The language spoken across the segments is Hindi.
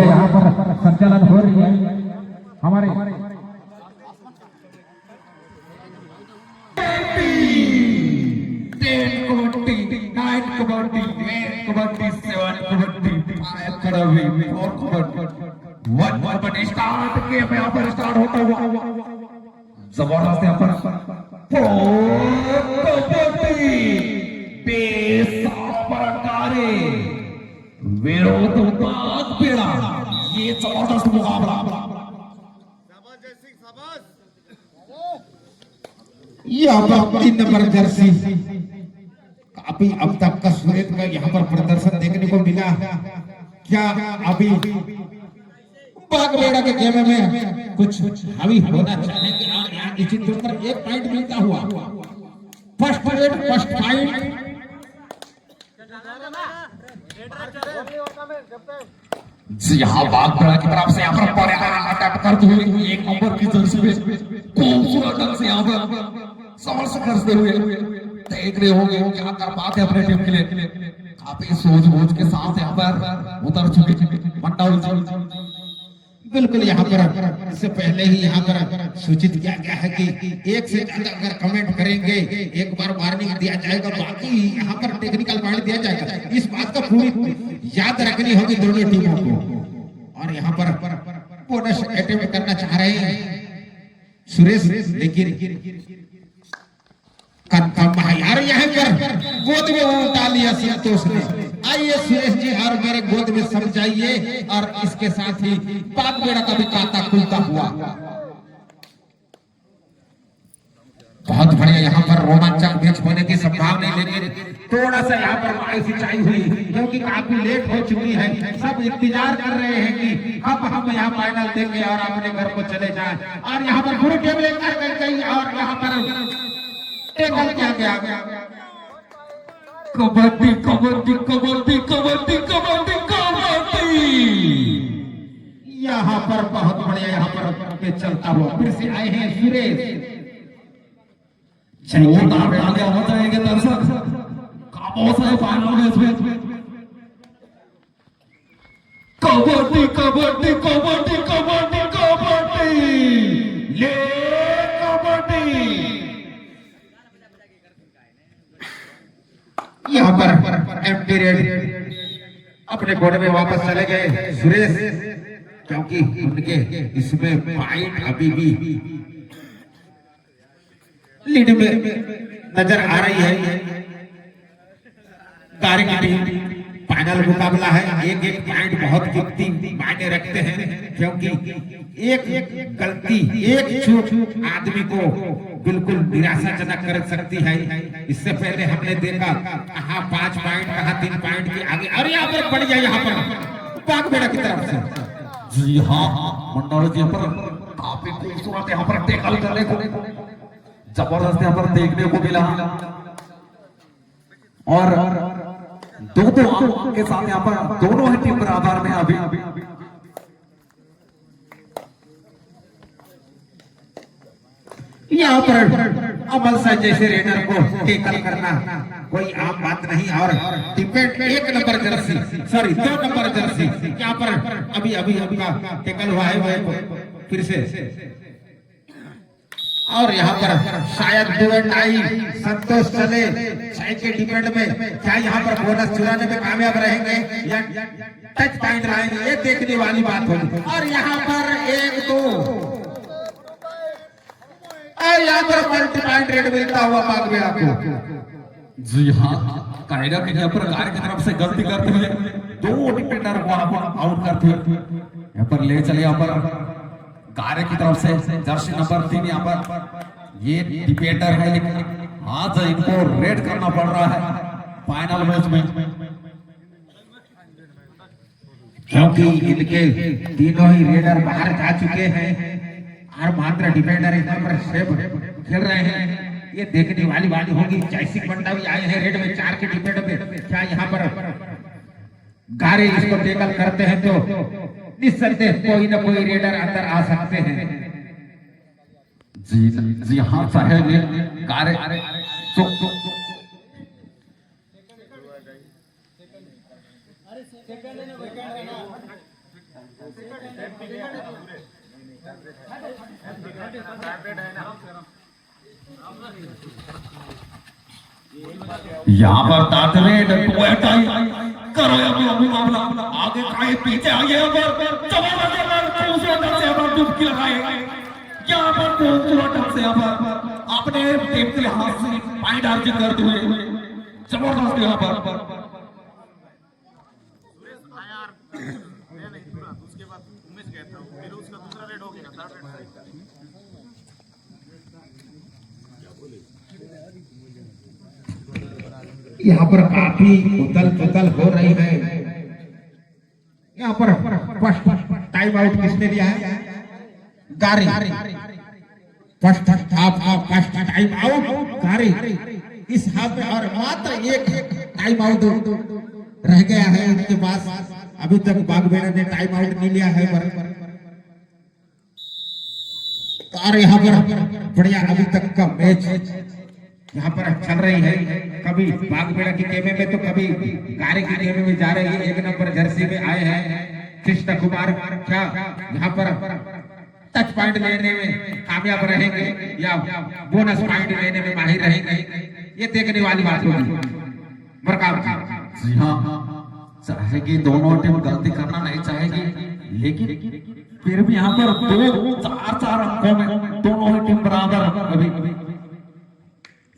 यहाँ पर संचालन हो रही है हमारे स्टार्ट होता हुआ जबरदस्त यहाँ पर विरोधाभास पेड़ा ये जबरदस्त मुकाबला यहाँ पर 3 नंबर जर्सी काफी अब तक का सूरत का यहाँ पर प्रदर्शन देखने को मिला। क्या अभी बागबेड़ा के गेम में कुछ हावी होना चाहेंगे और यहाँ निश्चित तौर पर 1 पॉइंट मिलता हुआ फर्स्ट पॉइंट यहाँ बागबेड़ा की तरफ से यहाँ पर अटैक करते हुए 1 नंबर की जर्सी में खूबसूरत ढंग से यहाँ पर समर्थ करते हुए देख रहे होंगे क्या कर पाते अपने टीम के लिए काफी सूझबूझ के साथ यहाँ पर उतर चुके मंडल बिल्कुल यहाँ पर इससे पहले ही यहाँ पर सूचित किया गया है कि 1 से ज्यादा अगर कमेंट करेंगे एक बार वार्निंग दिया जाएगा, बाकी यहाँ पर टेक्निकल पॉइंट दिया जाएगा। इस बात का पूरी याद रखनी होगी दोनों टीमों को। और यहाँ पर बोनस अटेम्प्ट करना चाह रहे हैं सुरेश, लेकिन यार यहाँ पर गोद में उठा लिया संतोष ने। आइए सुरेश जी और मेरे गोद में समझाइए और इसके साथ ही बागबेड़ा का भी खाता खुलता हुआ। बहुत बढ़िया यहाँ पर रोमांचक मैच होने की संभावना, लेकिन थोड़ा सा यहाँ पर सिंचाई हुई क्योंकि काफी लेट हो चुकी है। सब इंतजार कर रहे हैं कि अब हम यहाँ फाइनल देंगे और अपने घर को चले जाएं। और यहाँ पर गुरु टेबल कर गई और यहाँ पर टेबल क्या गया कबड्डी कबड्डी कबड्डी कबड्डी कबड्डी कबड्डी। यहाँ पर बहुत बढ़िया यहाँ पर चलता हुआ फिर से आए हैं सुरेश। आगे हो जाएंगे दर्शक, काबोस है फाइनल मैच में। कबड्डी कबड्डी कबड्डी कबड्डी कबड्डी ले कबड्डी। यहाँ पर एम्प्टी रेड अपने घोड़े में वापस चले गए सुरेश, क्योंकि उनके इसमें पॉइंट अभी भी लीड में नजर आ रही है। गाड़ी की टीम फाइनल मुकाबला है, एक पॉइंट बहुत कीमती मायने रखते हैं, क्योंकि एक गलती एक चूक आदमी को बिल्कुल निराशाजनक कर सकती है। इससे पहले हमने देखा कहाँ 5 पॉइंट कहाँ 3 पॉइंट के आगे, और यहाँ पर बढ़ जाए यहाँ पर बागबेड़ा की तरफ से। जी हाँ, मंडल जी पर काफी खूबसूरत यहाँ पर टैकल करने को जबरदस्त यहाँ पर देखने को मिला। और दोनों के साथ यहाँ पर दोनों ही टीम बराबर में अभी यहाँ पर अमल से जैसे रेडर को टेकल करना कोई आम बात नहीं। और depend 1 number Jersey 2 number Jersey यहाँ पर अभी का टेकल हुआ है फिर से। और यहाँ पर शायद संतोष चले के डिपेंड में, क्या यहाँ पर बोनस चुराने में कामयाब रहेंगे या टच पॉइंट रहेंगे, ये देखने वाली बात होगी। और यहाँ पर 1-2 और यहाँ पर मल्टी पॉइंट रेड मिलता हुआ बागबेड़ा को। जी हाँ, कायदा के यहाँ पर गाड़ी की तरफ से गलती करते हुए 2 डिफेंडर को आउट करते हुए यहाँ पर ले चले। यहाँ पर गारे की तरफ से जर्सी नंबर 3 यहाँ पर ये डिफेंडर है, लेकिन आज इनको रेड करना पड़ रहा है फाइनल मैच में, क्योंकि इनके तीनों ही रेडर बाहर जा चुके हैं और मात्र डिफेंडर यहाँ पर सेफ खेल रहे हैं। ये देखने वाली होगी। जैसी बंडा भी आए हैं रेड में 4 के डिफेंडर में, क्या यहाँ पर गारे इसको टेकल करते हैं तो निस्संदेह कोई ना कोई रेडर अंदर आ सकते हैं। जी हाँ, चाहे गारे यहाँ पर तातवेट टोयोटाई करो अब मुकाबला आगे खाए पीछे आगे अब जबरदस्त से अब डुबकी लगाए यहाँ पर खूबसूरत ढंग से अब अपने टीम के हाथ से पॉइंट अर्जित करते हुए जबरदस्त यहाँ पर यहाँ पर काफी उथल पुथल हो रही है। यहाँ पर फर्स्ट टाइम आउट किसने लिया है? गारी। फर्स्ट टाइम आउट गारी। इस हाथ में और मात्र एक टाइम आउट रह गया है उनके पास। अभी तक बागबेड़ा ने टाइम आउट नहीं लिया है और यहाँ पर बढ़िया अभी तक का मैच यहाँ पर चल रही है। कभी बागबेड़ा की टीम में तो कभी गारे की टीम में जा रही है। एक नंबर जर्सी में आए हैं कृष्ण कुमार, क्या यहाँ पर टच पॉइंट लेने में कामयाब रहेंगे या बोनस पॉइंट लेने में माहिर रहेंगे, ये देखने वाली बात होगी। जी हाँ, चाहेगी दोनों टीम गलती करना नहीं चाहेगी, लेकिन फिर भी यहाँ पर दो चार अंकों में दोनों ही टीम बराबर अभी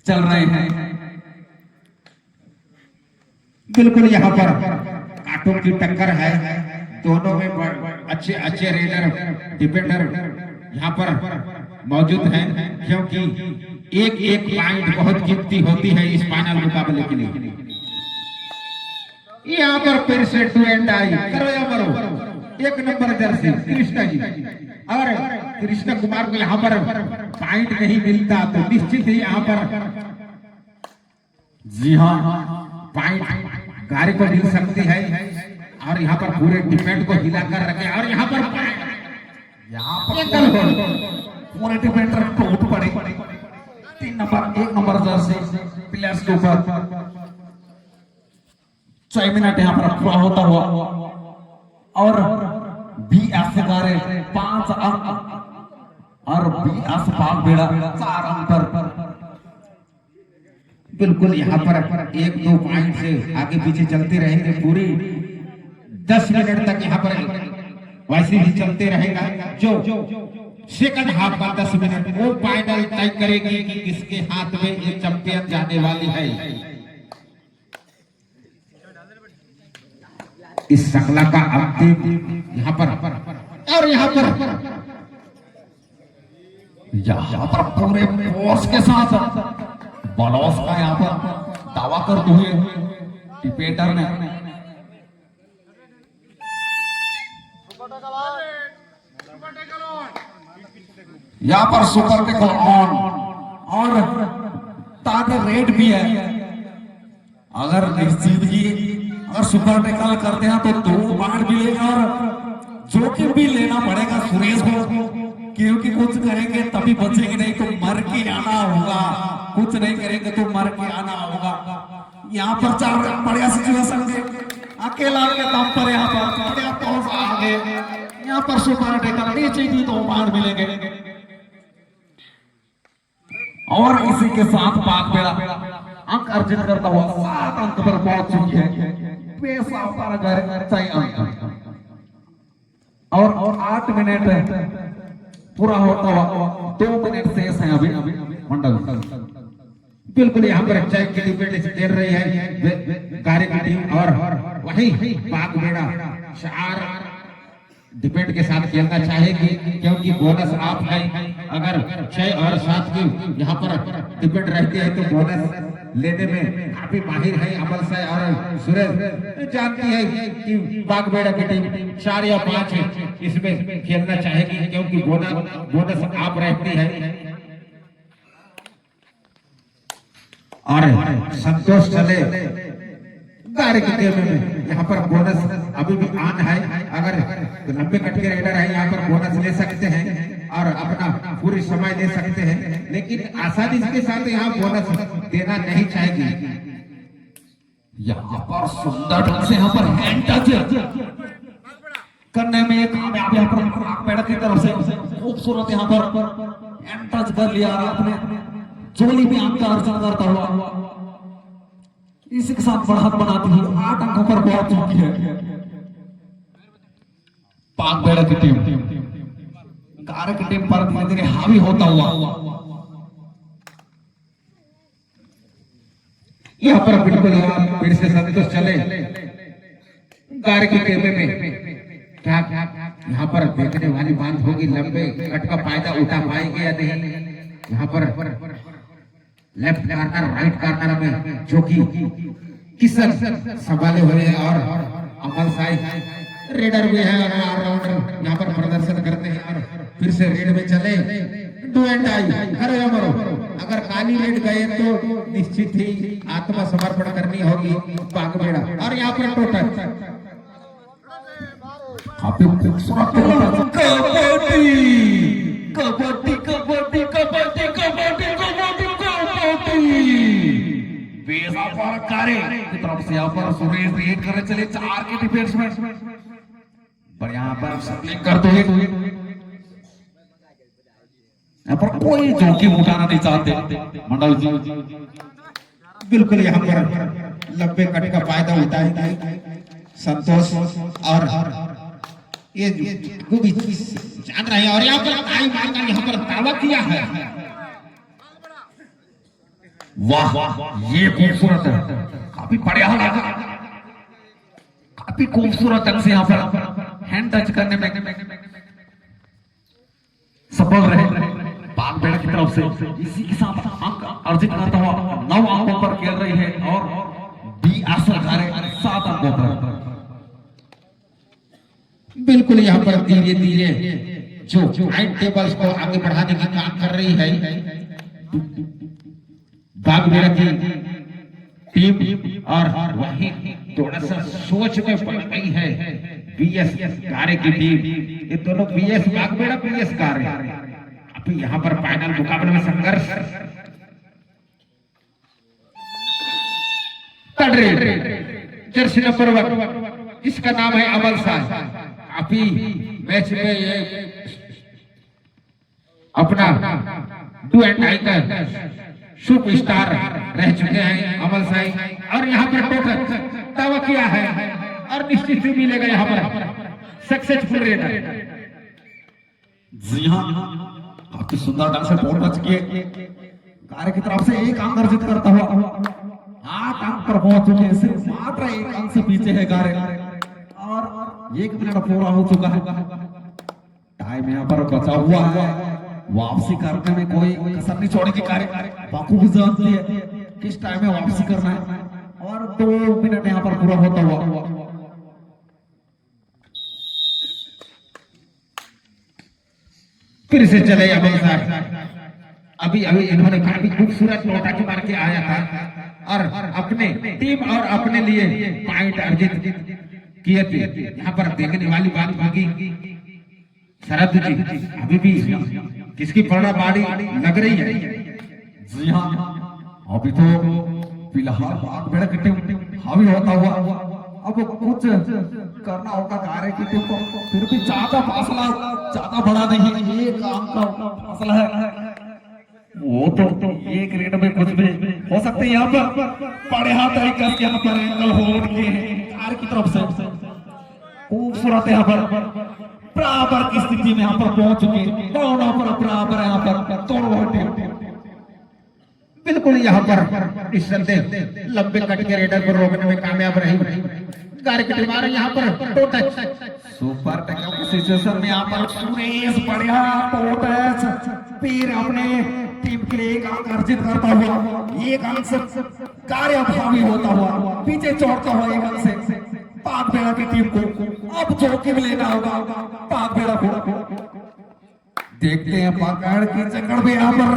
चल रहे हैं। बिल्कुल यहाँ पर कांटों की टक्कर है। दोनों में अच्छे अच्छे रेडर डिफेंडर यहाँ पर मौजूद हैं, क्योंकि एक एक पॉइंट बहुत कीमती होती है इस फाइनल मुकाबले के लिए। यहाँ पर फिर से टू एंड आई करो या मरो। एक नंबर जर्सी कृष्णा जी और कृष्ण कुमार को यहाँ पर पॉइंट नहीं मिलता तो निश्चित ही यहाँ पर जी हाँ पॉइंट गाड़ी को मिल सकती है। और यहाँ पर पूरे डिफेंड को हिलाकर रखे और यहाँ पर पूरे डिफेंडर टूट पड़े। 1 नंबर जर्सी प्लेयर्स के ऊपर 6 मिनट यहाँ पर पूरा होता हुआ और BS गारे 5 अंक और BS बागबेड़ा 4 अंक पर। बिल्कुल यहाँ पर 1-2 पॉइंट से आगे पीछे चलते रहेंगे। पूरी 10 मिनट तक यहाँ पर वैसे ही चलते रहेगा। जो सेकंड हाफ का 10 मिनट वो फाइनल तय करेगी कि किसके हाथ में ये चैंपियन जाने वाली है। इस श्रृंखला का अंतिम यहाँ पर और यहाँ पर पूरे फोर्स के साथ बॉलर्स का यहाँ पर दावा करते हुए डिफेंडर ने यहाँ पर सुपर टेकल ऑन और टारगेट रेट भी है। अगर निश्चित ही अगर सुपर टेकल करते हैं तो 2 पॉइंट मिलेगा और जोखिम भी लेना पड़ेगा सुरेश को, क्योंकि कुछ करेंगे तभी बचेंगे, नहीं तो मर के आना होगा। कुछ नहीं करेंगे तो मर के आना होगा। यहाँ पर 4 बढ़िया सिचुएशन के अकेला के दम पर यहाँ पर आगे यहाँ पर सुपर टेकल नीचे ही 2 पॉइंट मिलेंगे और इसी के साथ बागबेड़ा अंक अर्जित करता हुआ 7 अंक पर पहुंच चुकी है। पैसा पर घर चाहिए अंक और 8 मिनट पूरा होता हुआ 2 मिनट शेष है अभी मंडल। बिल्कुल यहाँ पर अच्छा डिफेंस खेल रही है गारे की टीम और वही बागबेड़ा 4 डिफेंड के साथ खेलना चाहेगी, क्योंकि बोनस आप है। अगर 6 और 7 की यहाँ पर डिफेंड रहती है तो बोनस लेने में काफी माहिर है अमल से और सुरेश जानती है कि बागबेड़ा की टीम 4 या 5 इसमें खेलना चाहेगी, क्योंकि बोनस आप रहती है। और संतोष चले गाड़ी की टीम में यहाँ पर बोनस अभी भी ऑन है। अगर लंबे कट के रेडर है यहाँ पर बोनस ले सकते हैं और अपना पूरी समय ले सकते हैं, लेकिन आसानी के साथ यहाँ बोनस देना नहीं चाहेगी। यहाँ पर सुंदर ढंग से यहाँ पर हैंड टच करने में कामयाब यहाँ पर पैडा की तरफ से खूबसूरत यहाँ पर टच कर लिया और अपने जोली भी अंक अर्जन करता हुआ इसी के साथ बढ़त बनाती हुई 8 अंकों पर पहुंच चुकी है पाक बेड़ा की टीम। कार की टीम पर धीरे धीरे हावी होता हुआ यहाँ पर बिल्कुल फिर से संतोष चले कार की टीम में क्या यहाँ पर देखने वाली बात होगी लंबे कट का फायदा उठा पाएंगे या नहीं। यहाँ पर लेफ्ट कार्नर राइट कार्नर में जो कि किशन संभाले हुए हैं और अमल साई रेडर भी है और ऑलराउंडर यहाँ पर प्रदर्शन करते हैं और फिर से रेड में चले डू एंड डाई। अरे अमरो अगर काली रेड गए तो निश्चित ही आत्मसमर्पण करनी होगी बागबेड़ा और यहाँ पर टोटल काफी खूबसूरत कबड्डी कबड्डी कबड्डी कबड्डी कबड्डी कबड्डी बेजा पर कारे की तरफ से यहाँ पर सुरेश रेड करने चले 4 के डिफेंस में पर यहाँ पर सर्कलिंग करते हुए यहाँ पर कोई जोखिम उठाना नहीं चाहते मंडल जी। बिल्कुल यहाँ पर लंबे कट का फायदा उठाएंगे संतोष और ये वो भी जान रहे हैं और यहाँ पर ताई मारकर यहाँ पर दावा किया है। वाह ये खूबसूरत है काफी बढ़िया लगा काफी खूबसूरत ढंग से यहाँ पर हैंड टच करने में सफल रहे पाक बेड़ा की तरफ से इसी के साथ अंक अर्जित करता हुआ 9 अंकों पर खेल रही है और बी असर 7 अंकों पर। बिल्कुल यहाँ पर धीरे धीरे जो पॉइंट टेबल्स को आगे बढ़ाने की काम कर रही है बागबेड़ा की टीम और वहीं थोड़ा सा सोच में पड़ गई है बीएस कार्य की टीम। ये दोनों बीएस बागबेड़ा बीएस कार्य अभी यहाँ पर फाइनल मुकाबले में संघर्ष जर्सी नंबर 1 जिसका नाम है अमल साह अभी मैच में ये अपना डू एंड डाई का सुपर स्टार रह चुके हैं अमल साई और यहाँ पर टोटल दावा किया है और निश्चित ही मिलेगा यहाँ पर सक्सेसफुल रेडर। जी हाँ काफी सुंदर ढंग से बॉल बच के कार्य की तरफ से 1 अंक अर्जित करता हुआ 8 अंक पर पहुंच चुके हैं सिर्फ मात्र 1 अंक से पीछे है कार्य और 1 मिनट पूरा हो चुका है टाइम यहाँ पर बचा हुआ है वापसी करने में कोई कसर नहीं छोड़ेगी कार्य बखूबी जानती है किस टाइम में वापसी करना है और 2 मिनट यहाँ पर पूरा होता हुआ फिर से चले अमल साहब अभी अभी इन्होंने काफी खूबसूरत नोटा की मार के आया था और अपने टीम और अपने लिए पॉइंट अर्जित किए थे। यहाँ पर देखने वाली बात होगी शरद जी अभी भी किसकी पलड़ा बाड़ी लग रही है। जी हाँ अभी तो फिलहाल बागबेड़ा की टीम हावी होता हुआ अब कुछ करना होगा कार्य की टीम को फिर भी ज्यादा फासला ज्यादा बड़ा नहीं है 1 अंक का फासला है वो तो 1 रेड में कुछ भी हो सकते हैं। यहाँ पर बड़े हाथ यहाँ पर एंगल होल्ड किए हैं कार्य की तरफ से खूबसूरत यहाँ पर बराबर की स्थिति में यहाँ पर पहुंच चुके दोनों पर बराबर यहाँ पर दोनों टीम बिल्कुल यहाँ पर निस्संदेह लंबे कट के रेडर को रोकने में कामयाब रही कार्य की टीम आ रही यहाँ पर टोटच सुपर टैकल की सिचुएशन में यहाँ पर सुरेश बढ़िया टोटच फिर अपने टीम के लिए 1 अंक अर्जित करता हुआ 1 अंक से कार्य भावी होता हुआ पीछे छोड़ता हुआ 1 अंक से बागबेड़ा की टीम को अब जोखिम लेना होगा बागबेड़ा को देखते हैं पकड़ की चक्कर में यहाँ पर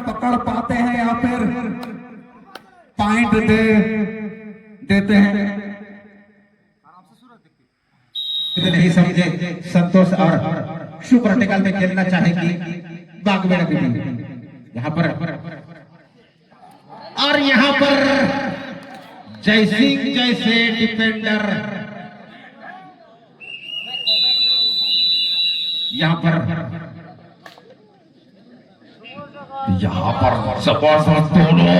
पकड़ पाते हैं या फिर पॉइंट देते हैं नहीं समझे संतोष और सुपर टेकल में खेलना चाहेगी बागबेड़ा की टीम यहाँ पर और यहाँ पर जय सिंह जैसे डिफेंडर यहाँ पर जबरदस्त दोनों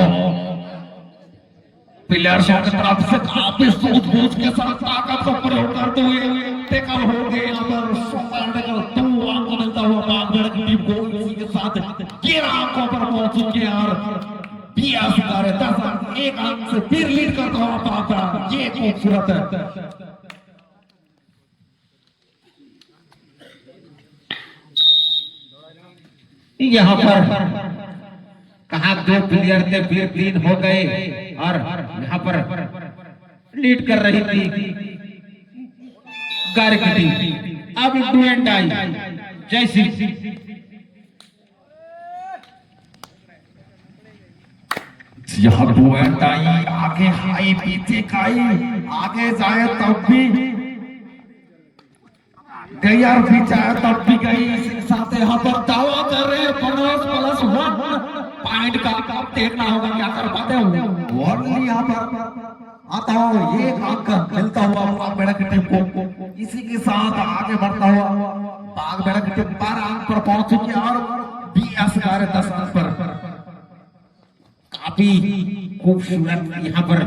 प्लेयर्सों की तरफ से काफी सूझबूझ के साथ ताकत का प्रयोग करते हुए टेकल हो गए। यहाँ पर सुपर टेकल 2 अंक मिलता हुआ बागड़ की टीम को, इसी के साथ 13 अंकों पर पहुंच चुके हैं और 10 अंक 1 अंक से फिर लीड करता हुआ बागड़। ये खूबसूरत है। यहाँ पर कहा 2 प्लेयर थे फिर 3 हो गए और यहाँ पर लीड कर रही थी गारे की टीम। अब डू एंड डाई जैसी यहाँ डू एंड डाई, आगे हाई पीछे खाई, आगे जाए तब भी गई और पीछे आए तब भी गई। इसी साथ यहाँ पर दावा कर रहे हैं +1 पॉइंट का। देखना होगा क्या कर पाते हो। ओनली यहाँ पर आता हो 1 अंक मिलता हुआ बागबेड़ा की टीम को। इसी के साथ आगे बढ़ता हुआ बागबेड़ा की टीम 12 अंक पर पहुंच चुकी है और 10 अंक पर। काफी खूबसूरत यहाँ पर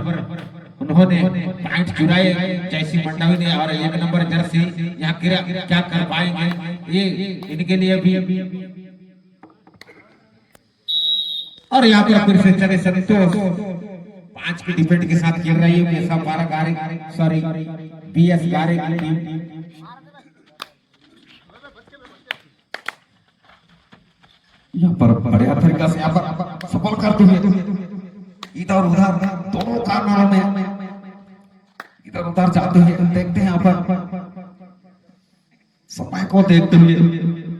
उन्होंने पॉइंट चुराए जैसी मंडावी ने और 1 नंबर जर्सी यहाँ क्या कर पाएंगे ये इनके लिए भी। और यहाँ पर फिर से चले संतोष 5 की डिफेंड के साथ खेल रही है। 12 गारे सॉरी BS गारे की टीम। यहाँ पर बढ़िया तरीका से यहाँ पर सफल करते हुए इधर उधर दोनों कार्नरों में इधर उधर जाते हुए देखते हैं। यहाँ पर समय को देखते हुए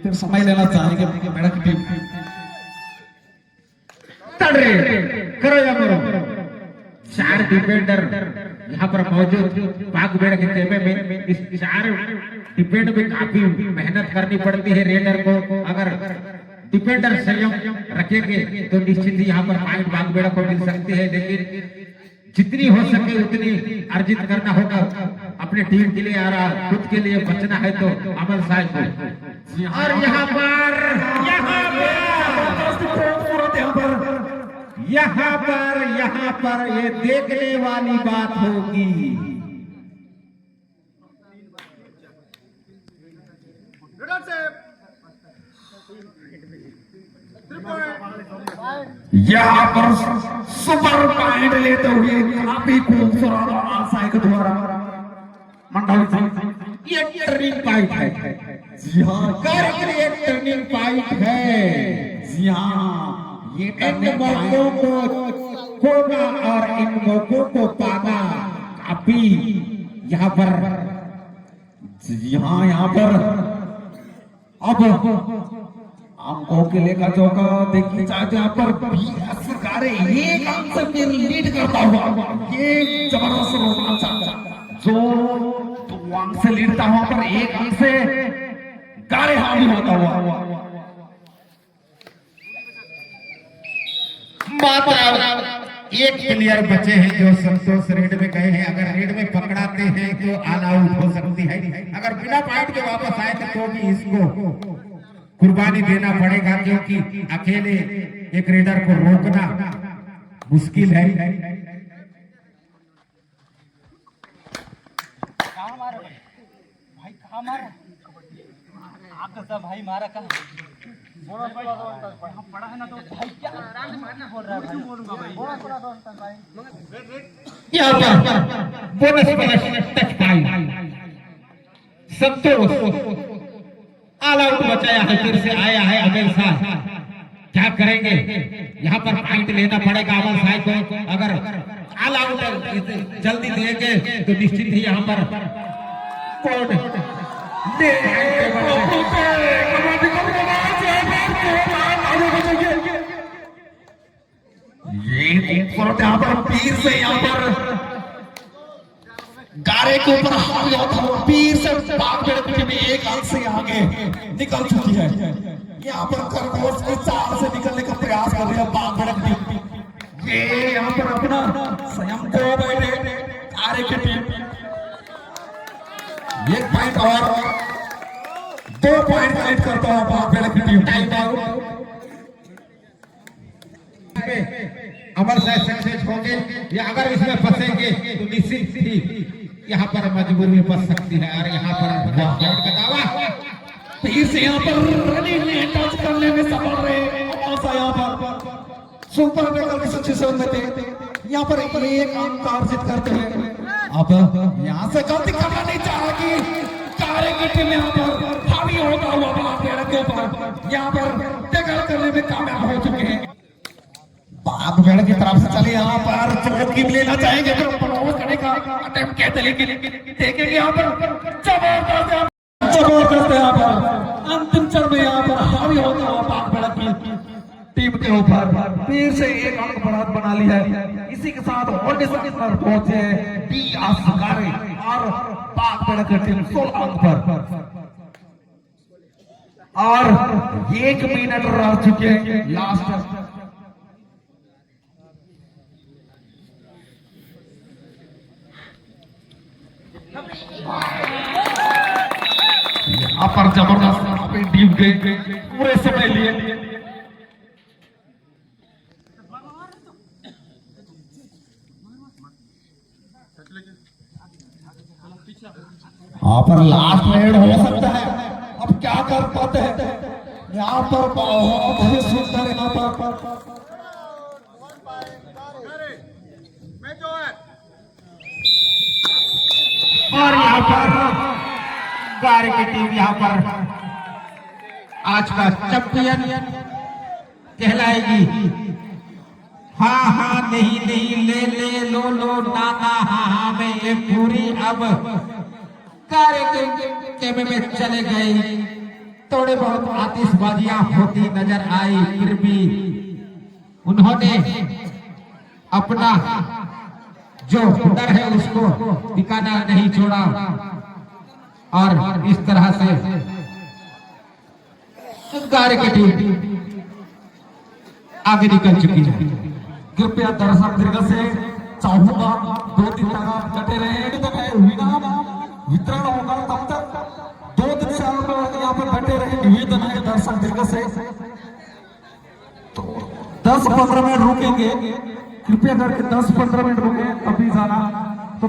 फिर समय लेना चाहेंगे बागबेड़ा की टीम। करो या मरो 4 डिफेंडर यहाँ पर मौजूद बागबेड़ा के खेमे में। इस 4 डिफेंड में काफी मेहनत करनी पड़ती है रेडर को। अगर डिफेंडर संयम रखेंगे तो निश्चित ही यहाँ पर पॉइंट बागबेड़ा को मिल सकते हैं। लेकिन जितनी हो सके उतनी अर्जित करना होगा अपने टीम के लिए और खुद के लिए बचना है तो अमल साहब को। और यहाँ पर ये देखने वाली बात होगी। यहाँ पर सुपर पॉइंट लेते हुए काफी खूबसूरत आशाएं के द्वारा मंडली ये टर्निंग पॉइंट है। जी हाँ, ये टर्निंग पॉइंट है। जी हाँ, ये इन मौकों को खोना और इन मौकों को पाना काफी यहाँ पर। जी हाँ, यहाँ पर अब अंकों के लेकर चौका देखिए चाहे यहाँ पर 20 गारे 1 अंक से फिर लीड करता हुआ ये जबरदस्त रोमांच जो 2 अंक से लीड था वहां पर 1 अंक से गारे हावी होता हुआ। मात्र 1 प्लेयर बचे हैं जो संतोष रेड में गए हैं। अगर रेड में पकड़ाते हैं तो ऑल आउट हो सकती है। अगर बिना पॉइंट के वापस आए तो भी इसको कुर्बानी देना पड़ेगा क्योंकि अकेले एक रेडर को रोकना मुश्किल है। भाई मारा कहाँ पड़ा है ना तो भाई क्या बोल रहा है भाई। संतोष ऑल आउट बचाया है, फिर से आया है अमल साहब। क्या करेंगे यहाँ पर पॉइंट लेना पड़ेगा अमल साहब को। अगर ऑल आउट जल्दी देंगे तो निश्चित ही यहाँ पर ये यहाँ पर पीर से यहाँ पर गारे के ऊपर हावी होता हुआ पीर से बागबेड़ा की टीम 1 अंक से आगे निकल चुकी है। यहाँ पर खरगोश के चाल से निकलने का प्रयास कर रही है बागबेड़ा की टीम। ये यहाँ पर अपना संयम को बैठे गारे की टीम 1 पॉइंट और 2 पॉइंट कलेक्ट करता हूँ बाग बेड़ा की team. Time out. Amar Shah success होंगे या अगर इसमें फंसेंगे तो निश्चित ही यहाँ पर मजबूरी में फंस सकती है। और यहाँ पर का दावा फिर से यहाँ पर रनिंग में टच करने में सफल रहे। यहाँ पर सुपर टेकल की सिचुएशन में थे, यहाँ पर एक अंक अर्जित करते हैं। अब यहाँ से गलती करना नहीं चाहा कि कार्य की टीम यहाँ पर हावी होता हुआ बाग बेड़ा के ऊपर यहाँ पर टेकल करने में कामयाब हो चुके हैं। बाग बेड़ा की तरफ से चले यहाँ पर चोट की लेना चाहेंगे तो प्रमोट करने का अटेम्प्ट कहते, लेकिन देखेंगे यहाँ पर जबरदस्त यहाँ पर अंतिम चरण में यहाँ पर हावी होता हुआ बाग बेड़ा की टीम के ऊपर फिर से एक अंक बढ़त बना लिया है। इसी के साथ ऑडिशन पर पहुंचे डी आसकारे और बाग बेड़ा की टीम 16 अंक पर और 1 मिनट रह चुके हैं लास्ट। यहाँ पर जबरदस्त टीम के पूरे समय लिए यहाँ पर लास्ट रेड हो सकता है। अब क्या कर पाते हैं यहाँ पर बहुत ही सुंदर यहाँ पर और यहाँ पर गार की टीम यहाँ पर आज का चैंपियन कहलाएगी। हाँ हाँ नहीं नहीं ले ले लो लो ना ना हाँ हाँ में ये पूरी अब कार्य के में चले गए। थोड़े बहुत आतिशबाजियां होती नजर आई, फिर भी उन्होंने अपना जो हुनर है उसको दिखाना नहीं छोड़ा और इस तरह से कार्य की टीम आगे निकल चुकी है। कृपया दर्शक दीर्घ से चाहूंगा 2 दिन तक डटे रहे। तक है वितरण होगा तब तक 2 दिन से आप यहाँ पर डटे रहे। निवेदन है दर्शक दीर्घ से तो 10-15 मिनट रुकेंगे। कृपया करके 10-15 मिनट रुके तभी जाना तो